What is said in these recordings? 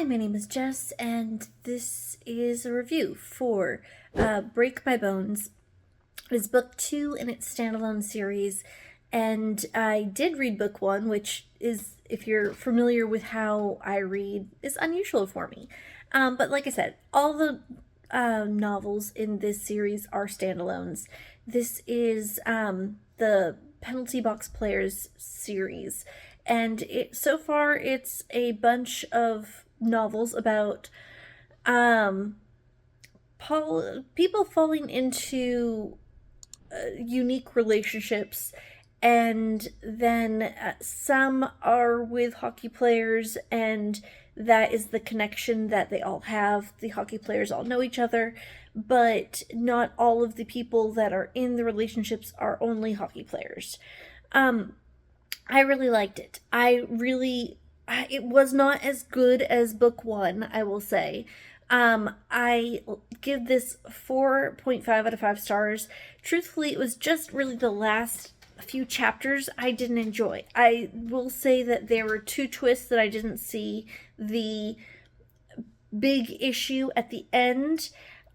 Hi, my name is Jess, and this is a review for Break My Bones. It is book 2 in its standalone series, and I did read book 1, which is, if you're familiar with how I read, is unusual for me. But like I said, all the novels in this series are standalones. This is the Penalty Box Players series, and so far it's a bunch of novels about people falling into unique relationships, and then some are with hockey players, and that is the connection that they all have. The hockey players all know each other, but not all of the people that are in the relationships are only hockey players. I really liked it. It was not as good as book 1, I will say. I give this 4.5 out of 5 stars. Truthfully, it was just really the last few chapters I didn't enjoy. I will say that there were 2 twists that I didn't see. The big issue at the end,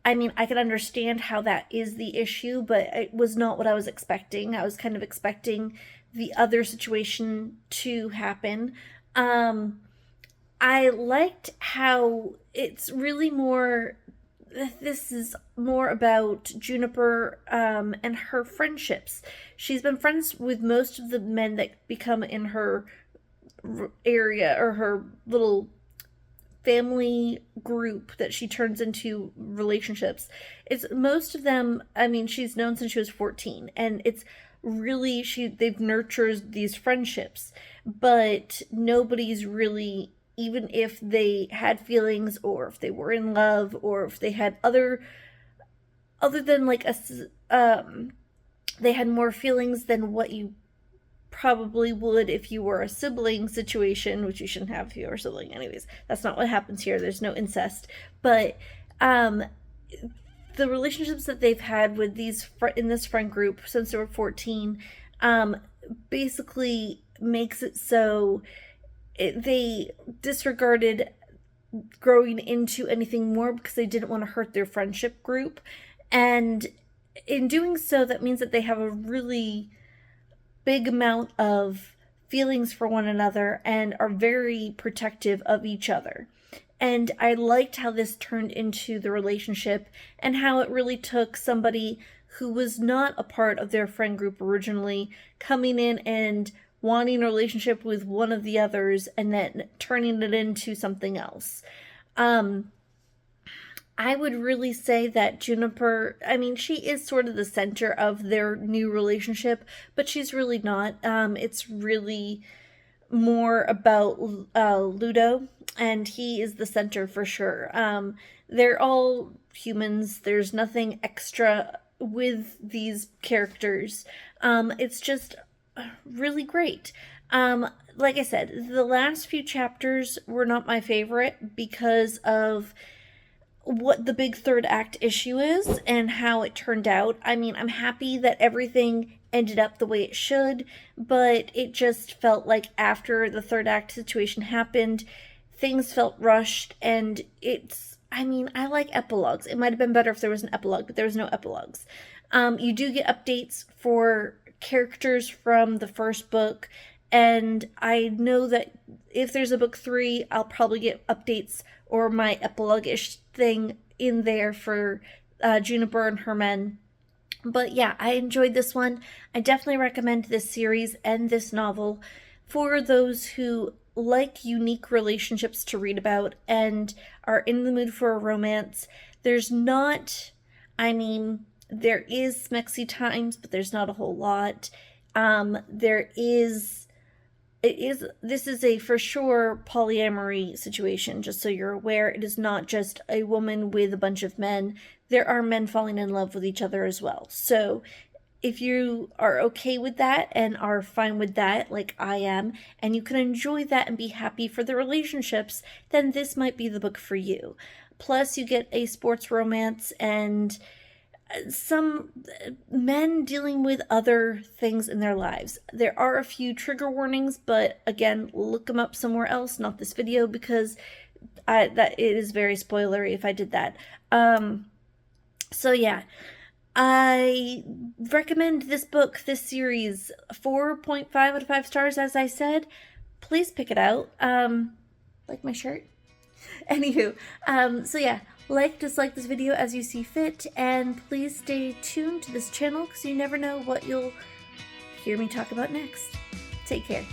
I mean, I can understand how that is the issue, but it was not what I was expecting. I was kind of expecting the other situation to happen. I liked how it's really this is more about Juniper and her friendships. She's been friends with most of the men that become in her area, or her little family group that she turns into relationships. It's most of them, I mean, she's known since she was 14, and it's really, they've nurtured these friendships, but nobody's really, even if they had feelings, or if they were in love, or if they had other than like they had more feelings than what you probably would if you were a sibling situation, which you shouldn't have if you were a sibling anyways. That's not what happens here. There's no incest. But the relationships that they've had with in this friend group since they were 14 basically makes it so they disregarded growing into anything more because they didn't want to hurt their friendship group. And in doing so, that means that they have a really big amount of feelings for one another and are very protective of each other. And I liked how this turned into the relationship, and how it really took somebody who was not a part of their friend group originally coming in and wanting a relationship with one of the others and then turning it into something else. I would really say that Juniper, I mean, she is sort of the center of their new relationship, but she's really not. It's really more about Ludo, and he is the center for sure. They're all humans. There's nothing extra with these characters. It's just really great. Like I said, the last few chapters were not my favorite because of what the big third act issue is and how it turned out. I mean, I'm happy that everything ended up the way it should, but it just felt like after the third act situation happened, things felt rushed, and I mean, I like epilogues. It might have been better if there was an epilogue, but there was no epilogues. You do get updates for characters from the first book, and I know that if there's a book 3, I'll probably get updates or my epilogue-ish thing in there for Juniper and her men. But yeah, I enjoyed this one. I definitely recommend this series and this novel for those who like unique relationships to read about and are in the mood for a romance. There's not, I mean, there is smexy times, but there's not a whole lot. This is a for sure polyamory situation, just so you're aware. It is not just a woman with a bunch of men. There are men falling in love with each other as well. So if you are okay with that and are fine with that, like I am, and you can enjoy that and be happy for the relationships, then this might be the book for you. Plus, you get a sports romance and some men dealing with other things in their lives. There are a few trigger warnings, but again, look them up somewhere else, not this video, because That it is very spoilery if I did that. So yeah, I recommend this book, this series, 4.5 out of 5 stars, as I said. Please pick it out. Like my shirt. Anywho, so yeah, like, dislike this video as you see fit, and please stay tuned to this channel because you never know what you'll hear me talk about next. Take care.